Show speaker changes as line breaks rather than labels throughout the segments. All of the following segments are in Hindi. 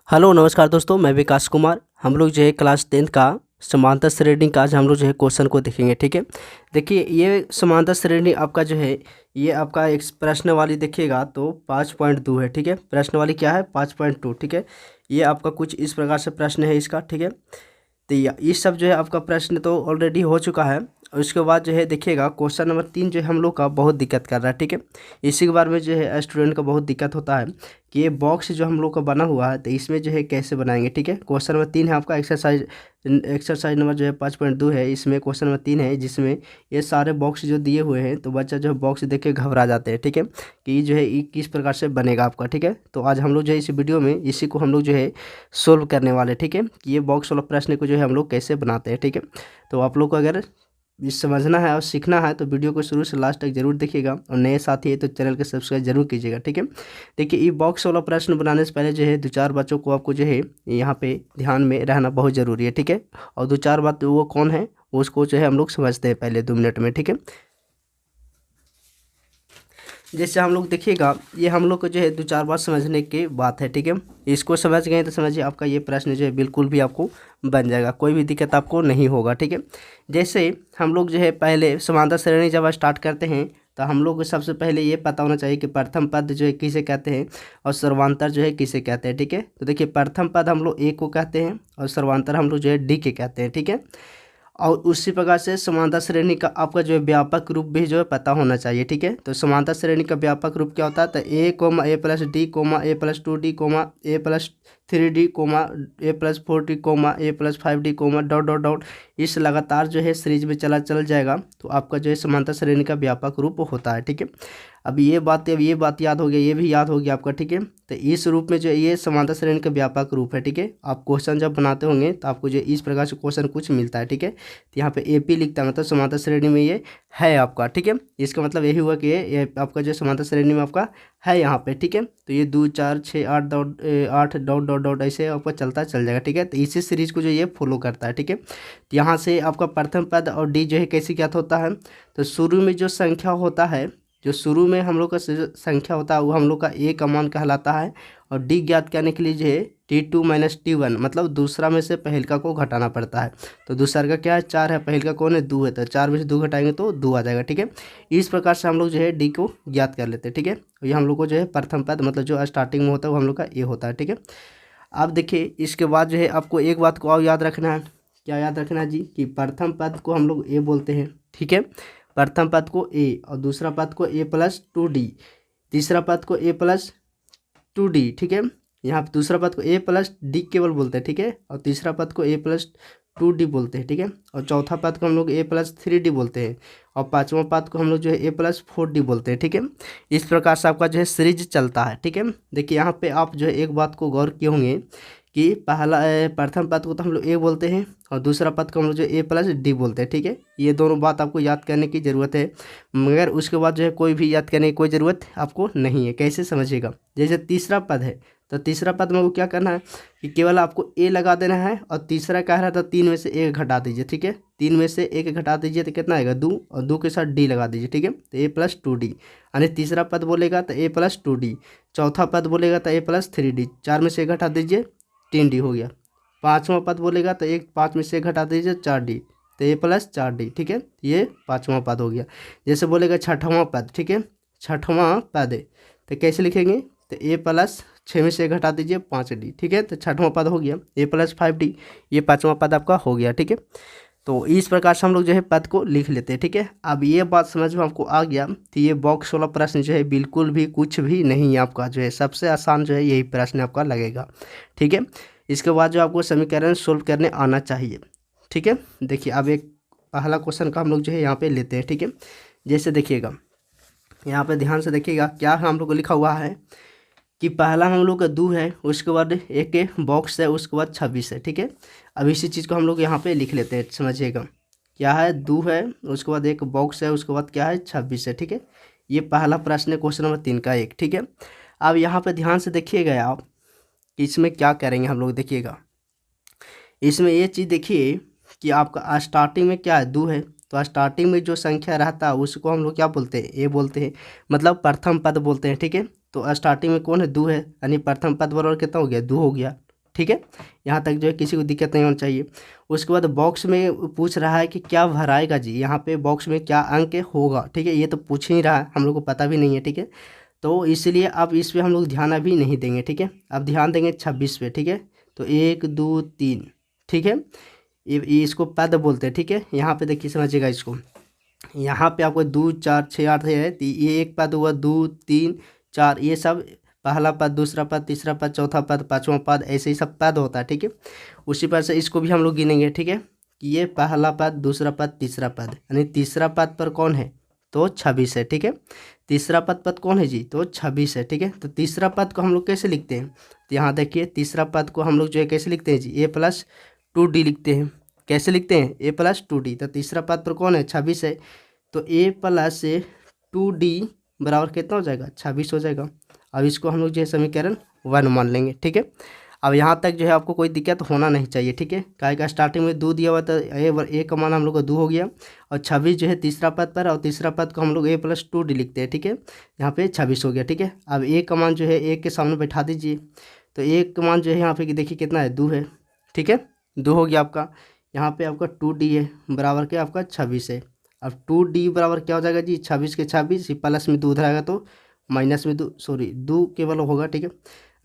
हेलो नमस्कार दोस्तों, मैं विकास कुमार। हम लोग जो है क्लास 10th का समांतर श्रेणी का आज हम लोग जो है क्वेश्चन को देखेंगे। ठीक है, देखिए ये समांतर श्रेणी आपका जो है ये आपका एक प्रश्न वाली देखिएगा तो 5.2 है। ठीक है, प्रश्न वाली क्या है 5.2। ठीक है, ये आपका कुछ इस प्रकार से प्रश्न है इसका। ठीक है, तो ये सब जो है आपका प्रश्न तो ऑलरेडी हो चुका है। और उसके बाद जो है देखिएगा क्वेश्चन नंबर 3 जो है हम लोग का बहुत दिक्कत कर रहा है। ठीक है, इसी के बारे में जो है स्टूडेंट का बहुत दिक्कत होता है कि ये बॉक्स जो हम लोग का बना हुआ है तो इसमें जो है कैसे बनाएंगे। ठीक है, क्वेश्चन नंबर 3 है आपका एक्सरसाइज नंबर जो है 5.2 है। इसमें क्वेश्चन नंबर 3 है जिसमें ये सारे बॉक्स जो दिए हुए हैं तो बच्चा जो है बॉक्स देख के घबरा जाते हैं। ठीक है, कि ये जो है ये किस प्रकार से बनेगा आपका। ठीक है, तो आज हम लोग जो है इस वीडियो में इसी को हम लोग जो है सोल्व करने वाले। ठीक है, कि ये बॉक्स वाला प्रश्न को जो है हम लोग कैसे बनाते हैं। ठीक है, तो आप लोग को अगर समझना है और सीखना है तो वीडियो को शुरू से लास्ट तक जरूर देखिएगा, और नए साथी है तो चैनल को सब्सक्राइब जरूर कीजिएगा। ठीक है, देखिए ये बॉक्स वाला प्रश्न बनाने से पहले जो है 2-4 बच्चों को आपको जो है यहाँ पे ध्यान में रहना बहुत ज़रूरी है। ठीक है, और 2-4 बात वो कौन है उसको जो है हम लोग समझते हैं पहले 2 मिनट में। ठीक है, जैसे हम लोग देखिएगा ये हम लोग को जो है 2-4 बार समझने की बात है। ठीक है, इसको समझ गए तो समझिए आपका ये प्रश्न जो है बिल्कुल भी आपको बन जाएगा, कोई भी दिक्कत आपको नहीं होगा। ठीक है, जैसे हम लोग जो है पहले समांतर श्रेणी जब स्टार्ट करते हैं तो हम लोग को सबसे पहले ये पता होना चाहिए कि प्रथम पद जो है किसे कहते हैं और सर्वांतर जो है किसे कहते हैं। ठीक है, तो देखिए प्रथम पद हम लोग ए को कहते हैं और सर्वांतर हम लोग जो है डी के कहते हैं। ठीक है, और उसी प्रकार से समांतर श्रेणी का आपका जो है व्यापक रूप भी जो है पता होना चाहिए। ठीक है, तो समांतर श्रेणी का व्यापक रूप क्या होता है तो a comma a plus d comma a plus 2डी कोमा ए प्लस 3डी कोमा ए प्लस 4डी कोमा ए प्लस 5डी कोमा डॉट डॉट डॉट, इस लगातार जो है सीरीज में चल जाएगा तो आपका जो है समांतर श्रेणी का व्यापक रूप होता है। ठीक है, अब ये बात याद हो गया, ये भी याद हो गया आपका। ठीक है, तो इस रूप में जो ये समांतर श्रेणी का व्यापक रूप है। ठीक है, आप क्वेश्चन जब बनाते होंगे तो आपको जो इस प्रकार से क्वेश्चन कुछ मिलता है। ठीक है, तो यहाँ पे एपी लिखता है मतलब समांतर श्रेणी में ये है आपका। ठीक है, इसका मतलब यही हुआ कि ये आपका जो समांतर श्रेणी में आपका है यहाँ पे। ठीक है, तो ये 2 4 6 8 डॉट डॉट डॉट ऐसे आपका चलता चल जाएगा। ठीक है, तो इसी सीरीज को जो ये फॉलो करता है। ठीक है, तो यहाँ से आपका प्रथम पद और डी जो है कैसे ज्ञात होता है तो शुरू में जो संख्या होता है, जो शुरू में हम लोग का संख्या होता है वो हम लोग का ए का मान कहलाता है, और डी ज्ञात करने के लिए जो है T2 - T1 मतलब दूसरा में से पहलका को घटाना पड़ता है। तो दूसरा का क्या है 4 है, पहलका कौन है 2 है, तो 4 में से 2 घटाएंगे तो 2 आ जाएगा। ठीक है, इस प्रकार से हम लोग जो है डी को ज्ञात कर लेते हैं। ठीक है, ये हम लोग को जो है प्रथम पद मतलब जो स्टार्टिंग में होता है वो हम लोग का ए होता है। ठीक है, अब देखिए इसके बाद जो है आपको एक बात को और याद रखना है। क्या याद रखना है जी कि प्रथम पद को हम लोग ए बोलते हैं। ठीक है, प्रथम पद को ए और दूसरा पद को ए प्लस 2डी, तीसरा पद को ए प्लस 2डी। ठीक है, यहाँ पे दूसरा पद को ए प्लस डी केवल बोलते हैं। ठीक है, और तीसरा पद को ए प्लस 2डी बोलते हैं। ठीक है, और चौथा पद को हम लोग ए प्लस 3डी बोलते हैं, और पांचवा पद को हम लोग जो है ए प्लस 4डी बोलते हैं। ठीक है, इस प्रकार से आपका जो है सीरीज चलता है। ठीक है, देखिए यहाँ पे आप जो है एक बात को गौर किए होंगे कि पहला प्रथम पद को तो हम लोग ए बोलते हैं और दूसरा पद को हम लोग जो ए प्लस डी बोलते हैं। ठीक है, ये दोनों बात आपको याद करने की ज़रूरत है, मगर उसके बाद जो है कोई भी याद करने की कोई ज़रूरत आपको नहीं है। कैसे समझिएगा, जैसे तीसरा पद है तो तीसरा पद में वो क्या करना है कि केवल आपको ए लगा देना है, और तीसरा कह रहा है तो 3 में से 1 घटा दीजिए। ठीक है, 3 में से 1 घटा दीजिए तो कितना आएगा 2, और 2 के साथ डी लगा दीजिए। ठीक है, तो ए प्लस 2डी, यानी तीसरा पद बोलेगा तो ए प्लस 2डी, चौथा पद बोलेगा तो ए प्लस 3डी, 4 में से 1 घटा दीजिए 3डी हो गया, पाँचवा पद बोलेगा तो 5 में से 1 घटा दीजिए 4डी, तो ए प्लस 4डी। ठीक है, ये पाँचवा पद हो गया। जैसे बोलेगा छठवां पद, ठीक है, छठवां पद है तो कैसे लिखेंगे तो ए प्लस 6 में से 1 घटा दीजिए 5डी। ठीक है, तो छठवां पद हो गया ए प्लस 5डी, ये पाँचवा पद आपका हो गया। ठीक है, तो इस प्रकार से हम लोग जो है पद को लिख लेते हैं। ठीक है, अब ये बात समझ में आपको आ गया तो ये बॉक्स वाला प्रश्न जो है बिल्कुल भी कुछ भी नहीं है आपका, जो है सबसे आसान जो है यही प्रश्न आपका लगेगा। ठीक है, इसके बाद जो आपको समीकरण सोल्व करने आना चाहिए। ठीक है, देखिए अब एक पहला क्वेश्चन का हम लोग जो है यहाँ पे लेते हैं। ठीक है, जैसे देखिएगा यहाँ पे ध्यान से देखिएगा क्या हम लोग को लिखा हुआ है कि पहला हम लोग का 2 है, उसके बाद एक बॉक्स है, उसके बाद 26 है। ठीक है, अब इसी चीज़ को हम लोग यहाँ पे लिख लेते हैं। समझिएगा क्या है 2 है, उसके बाद एक बॉक्स है, उसके बाद क्या है 26 है। ठीक है, ये पहला प्रश्न है क्वेश्चन नंबर 3 का 1। ठीक है, अब यहाँ पे ध्यान से देखिएगा आप कि इसमें क्या करेंगे हम लोग। देखिएगा इसमें ये चीज़ देखिए कि आपका स्टार्टिंग में क्या है 2 है, तो स्टार्टिंग में जो संख्या रहता है उसको हम लोग क्या बोलते हैं ए बोलते हैं, मतलब प्रथम पद बोलते हैं। ठीक है, तो स्टार्टिंग में कौन है 2 है, यानी प्रथम पद बराबर कितना हो गया 2 हो गया। ठीक है, यहाँ तक जो है किसी को दिक्कत नहीं होनी चाहिए। उसके बाद बॉक्स में पूछ रहा है कि क्या भराएगा जी, यहाँ पे बॉक्स में क्या अंक होगा, ठीक है, ये तो पूछ ही रहा है, हम लोग को पता भी नहीं है, ठीक है, तो इसलिए अब इस पर हम लोग ध्यान अभी नहीं देंगे, ठीक है। अब ध्यान देंगे 26 पे, ठीक है। तो 1 2 3, ठीक है, ये इसको पद बोलते हैं, ठीक है। यहाँ पे देखिए समझिएगा इसको, यहाँ पे आपको 2 4 6 8 है, तो ये एक पद हुआ, 2 3 4, ये सब पहला पद, दूसरा पद, तीसरा पद, चौथा पद, पांचवा पद, ऐसे ही सब पद होता है, ठीक है। उसी पर से इसको भी हम लोग गिनेंगे, ठीक है, कि ये पहला पद, दूसरा पद, तीसरा पद, यानी तीसरा पद पर कौन है, तो 26 है, ठीक है। तीसरा पद कौन है जी, तो 26 है, ठीक है। तो तीसरा पद को हम लोग कैसे लिखते हैं, तो यहाँ देखिए तीसरा पद को हम लोग जो है कैसे लिखते हैं जी, a+2d लिखते हैं। कैसे लिखते हैं, a+2d। तो तीसरा पद पर कौन है, 26 है, तो a+2d बराबर कितना हो जाएगा, 26 हो जाएगा। अब इसको हम लोग जो है समीकरण 1 मान लेंगे, ठीक है। अब यहाँ तक जो है आपको कोई दिक्कत होना नहीं चाहिए, ठीक है। काय का स्टार्टिंग में 2 दिया हुआ था, ए का मान हम लोग को 2 हो गया, और 26 जो है तीसरा पद पर, और तीसरा पद को हम लोग a+2d लिखते हैं, ठीक है। यहाँ पे 26 हो गया, ठीक है। अब ए का मान जो है 1 के सामने बैठा दीजिए, तो 1 का मान जो है यहाँ पे देखिए कितना है, 2 है, ठीक है, 2 हो गया आपका। यहाँ पे आपका 2d है, बराबर क्या आपका 26 है। अब 2d बराबर क्या हो जाएगा जी, 26 के 26, प्लस में 2 उधर आएगा तो माइनस में 2, सॉरी 2 केवल होगा, ठीक है।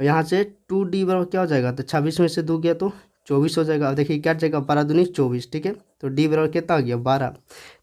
यहाँ से 2d बराबर क्या हो जाएगा, तो 26 में से 2 गया तो 24 हो जाएगा। अब देखिए क्या जाएगा, 12 दूनी 24, ठीक है। तो d बराबर कितना हो गया, 12। तो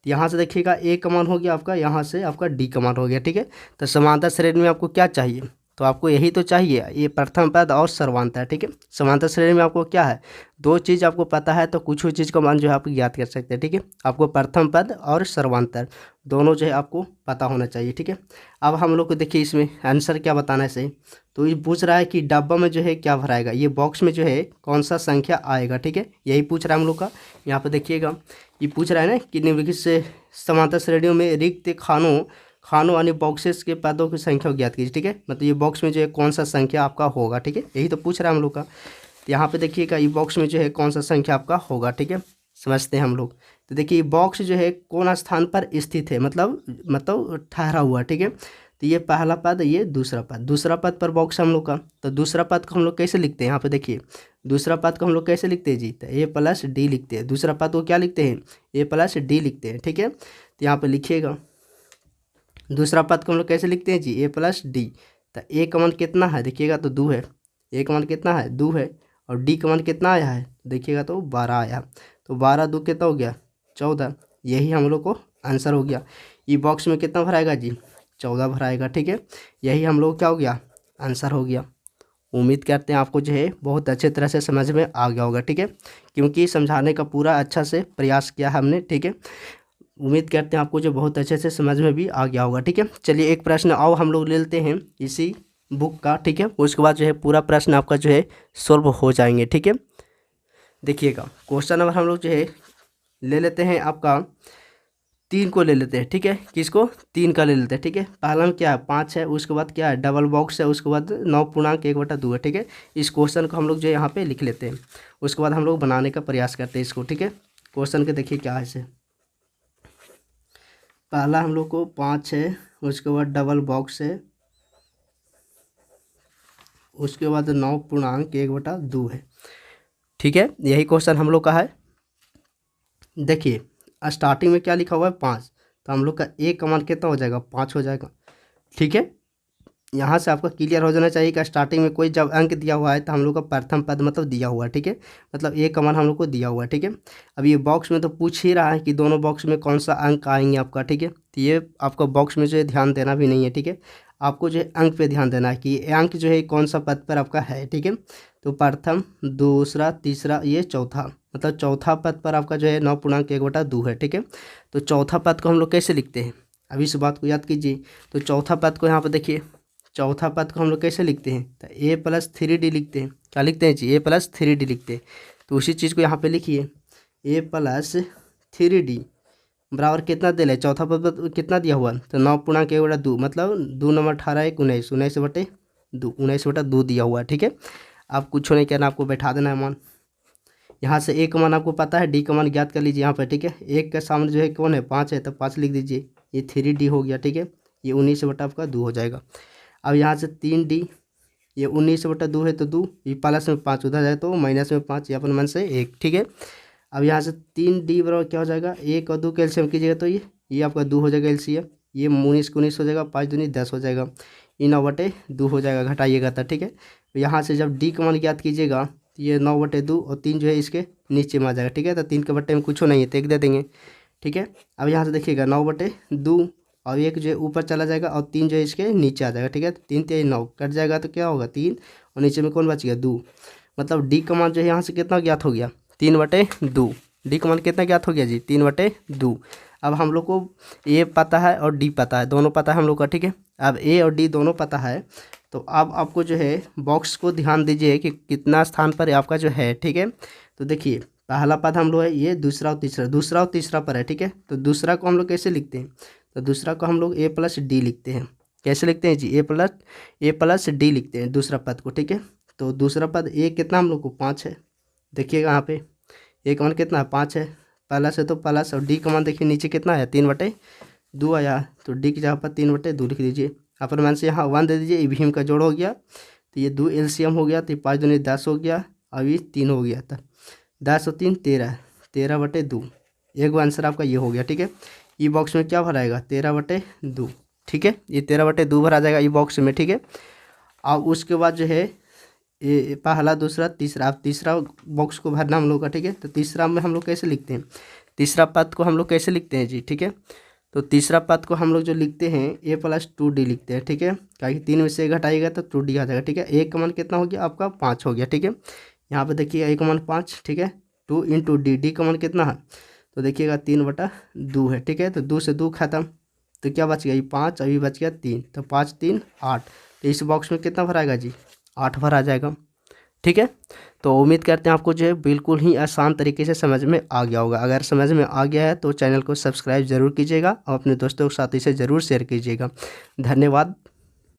यहाँ से देखिएगा a का मान हो गया आपका, यहाँ से आपका d का मान हो गया, ठीक है। तो समांतर श्रेणी में आपको क्या चाहिए, तो आपको यही तो चाहिए, ये प्रथम पद और सर्वांतर, ठीक है। समांतर श्रेणी में आपको क्या है, 2 चीज़ आपको पता है, तो कुछ चीज़ का मान जो है आप ज्ञात कर सकते हैं, ठीक है। आपको प्रथम पद और सर्वांतर दोनों जो है आपको पता होना चाहिए, ठीक है। अब हम लोग को देखिए इसमें आंसर क्या बताना है सही, तो ये पूछ रहा है कि डब्बा में जो है क्या भराएगा, ये बॉक्स में जो है कौन सा संख्या आएगा, ठीक है, यही पूछ रहा है हम लोग का। यहाँ पर देखिएगा ये पूछ रहा है ना कि निम्नलिखित से समांतर श्रेणियों में रिक्त खानों यानी बॉक्सेस के पदों की संख्या ज्ञात कीजिए, ठीक है। मतलब ये बॉक्स में जो है कौन सा संख्या आपका होगा, ठीक है, यही तो पूछ रहा है हम लोग का। तो यहाँ पे देखिएगा ये बॉक्स में जो है कौन सा संख्या आपका होगा, ठीक है, समझते हैं हम लोग। तो देखिए बॉक्स जो है कौन स्थान पर स्थित है, मतलब ठहरा हुआ, ठीक है। तो ये पहला पद, ये दूसरा पद पर बॉक्स हम लोग का। तो दूसरा पद को हम लोग कैसे लिखते हैं, यहाँ पे देखिए दूसरा पद को हम लोग कैसे लिखते हैं जी, तो a+d लिखते हैं। दूसरा पद को क्या लिखते हैं, a+d लिखते हैं, ठीक है। तो यहाँ पे लिखिएगा दूसरा पद को हम लोग कैसे लिखते हैं जी, a+d। तो a का मान कितना है, देखिएगा तो 2 है, a का मान कितना है, 2 है, और d का मान कितना आया है, देखिएगा तो 12 आया। तो 12 2 कितना हो गया, 14, यही हम लोग को आंसर हो गया। ये बॉक्स में कितना भराएगा जी, 14 भराएगा, ठीक है, यही हम लोग क्या हो गया, आंसर हो गया। उम्मीद करते हैं आपको जो है बहुत अच्छे तरह से समझ में आ गया होगा, ठीक है, क्योंकि समझाने का पूरा अच्छा से प्रयास किया हमने, ठीक है। उम्मीद करते हैं आपको जो बहुत अच्छे से समझ में भी आ गया होगा, ठीक है। चलिए एक प्रश्न और हम लोग ले लेते हैं इसी बुक का, ठीक है, उसके बाद जो है पूरा प्रश्न आपका जो है सॉल्व हो जाएंगे, ठीक है। देखिएगा क्वेश्चन नंबर हम लोग जो है ले लेते हैं आपका 3 को ले लेते हैं, ठीक है, किसको, 3 का ले लेते हैं, ठीक है। पहला में क्या है, 5 है, उसके बाद क्या है, डबल बॉक्स है, उसके बाद 9.1/2 है, ठीक है। इस क्वेश्चन को हम लोग जो यहाँ पे लिख लेते हैं, उसके बाद हम लोग बनाने का प्रयास करते हैं इसको, ठीक है। क्वेश्चन के देखिए क्या है इसे, पहला हम लोग को 5 है, उसके बाद डबल बॉक्स है, उसके बाद 9.1/2 है, ठीक है, यही क्वेश्चन हम लोग का है। देखिए स्टार्टिंग में क्या लिखा हुआ है, 5, तो हम लोग का एक का मान कितना हो जाएगा, 5 हो जाएगा, ठीक है। यहाँ से आपका क्लियर हो जाना चाहिए कि स्टार्टिंग में कोई जब अंक दिया हुआ है तो हम लोग का प्रथम पद मतलब दिया हुआ है, ठीक है, मतलब एक का मान हम लोग को दिया हुआ है, ठीक है। अब ये बॉक्स में तो पूछ ही रहा है कि दोनों बॉक्स में कौन सा अंक आएंगे आपका, ठीक है। तो ये आपका बॉक्स में जो है ध्यान देना भी नहीं है, ठीक है, आपको जो है अंक पे ध्यान देना है कि ये अंक जो है कौन सा पद पर आपका है, ठीक है। तो प्रथम, दूसरा, तीसरा, ये चौथा, मतलब चौथा पद पर आपका जो है 9.1/2 है, ठीक है। तो चौथा पद को हम लोग कैसे लिखते हैं, अभी इस बात को याद कीजिए। तो चौथा पद को यहाँ पर देखिए, चौथा पद को हम लोग कैसे लिखते हैं, तो a+3d लिखते हैं, क्या लिखते हैं जी, a+3d लिखते हैं। तो उसी चीज़ को यहाँ पे लिखिए, a+3d बराबर कितना दिया है, चौथा पद कितना दिया हुआ, तो 9.1/2, मतलब 2 नंबर 18 1 19, 19/2, 19/2 दिया हुआ है, ठीक है। आप कुछ नहीं करना, आपको बैठा देना है मान। यहाँ से एक मान आपको पता है, डी का मान ज्ञात कर लीजिए यहाँ पर, ठीक है। एक के सामने जो है कौन है, 5 है, तो 5 लिख दीजिए, ये 3d हो गया, ठीक है, ये 19/2 हो जाएगा। अब यहाँ से 3d, ये 19/2 है तो 2, ये प्लस में 5 उधर जाए तो माइनस में 5, ये अपन मन से 1, ठीक है। अब यहाँ से 3D बराबर क्या हो जाएगा, 1 और 2 का एलसीएम कीजिएगा तो ये आपका 2 हो जाएगा एलसीएम, ये 19 को 19 हो जाएगा, 5 दूनी 10 हो जाएगा, ये 9/2 हो जाएगा, घटाइएगा तो ठीक है। तो यहाँ से जब डी का मान ज्ञात कीजिएगा तो ये 9/2 और 3 जो है इसके नीचे में आ जाएगा, ठीक है। तो 3 के बट्टे में कुछ नहीं है तो 1 दे देंगे, ठीक है। अब यहाँ से देखिएगा 9/2 और 1 जो है ऊपर चला जाएगा और 3 जो है इसके नीचे आ जाएगा, ठीक है। 3 3 9 कट जाएगा तो क्या होगा 3 और नीचे में कौन बच गया 2, मतलब डी का मान जो है यहाँ से कितना ज्ञात हो गया 3/2। डी का मान कितना ज्ञात हो गया जी 3/2। अब हम लोग को ए पता है और डी पता है, दोनों पता है हम लोग का, ठीक है। अब ए और डी दोनों पता है तो अब आपको जो है बॉक्स को ध्यान दीजिए कि कितना स्थान पर आपका जो है, ठीक है। तो देखिए पहला पद हम लोग है ये, दूसरा और तीसरा पर है, ठीक है। तो दूसरा को हम लोग कैसे लिखते हैं, तो दूसरा को हम लोग ए प्लस डी लिखते हैं। कैसे लिखते हैं जी, ए प्लस डी लिखते हैं दूसरा पद को, ठीक है। तो दूसरा पद ए कितना हम लोग को 5 है, देखिएगा यहाँ पे ए का मान कितना है 5 है, प्लस है तो प्लस, और डी का मान देखिए नीचे कितना है 3/2 आया, तो डी की जगह पर 3/2 लिख दीजिए। अपन मान से यहाँ 1 दे दीजिए, भीम का जोड़ हो गया तो ये 2 एलसीएम हो गया, तो 5 दूनी 10 हो गया, अब ये 3 हो गया था, 10 और 3 13, 13/2, एक आंसर आपका ये हो गया, ठीक है। ये बॉक्स में क्या भराएगा 13/2, ठीक है, ये 13/2 भरा जाएगा ये बॉक्स में, ठीक है। अब उसके बाद जो है ये पहला दूसरा तीसरा, अब तीसरा बॉक्स को भरना हम लोग का, ठीक है। तो तीसरा में हम लोग कैसे लिखते हैं, तीसरा पद को हम लोग कैसे लिखते हैं जी, ठीक है। तो तीसरा पद को हम लोग जो लिखते हैं ए प्लस 2D लिखते हैं, ठीक है, क्योंकि 3 में से घटाइएगा तो 2D आ जाएगा, ठीक है। ए का मान कितना हो गया आपका 5 हो गया, ठीक है। यहाँ पे देखिएगा ए का मान 5, ठीक है, 2 × डी, डी का मान कितना है तो देखिएगा 3/2 है, ठीक है। तो 2 से 2 खत्म तो क्या बच गया ये 5, अभी बच गया 3, तो 5 3 8, तो इस बॉक्स में कितना भराएगा जी 8 भरा जाएगा, ठीक है। तो उम्मीद करते हैं आपको जो है बिल्कुल ही आसान तरीके से समझ में आ गया होगा। अगर समझ में आ गया है तो चैनल को सब्सक्राइब ज़रूर कीजिएगा और अपने दोस्तों के साथ इसे ज़रूर शेयर कीजिएगा। धन्यवाद।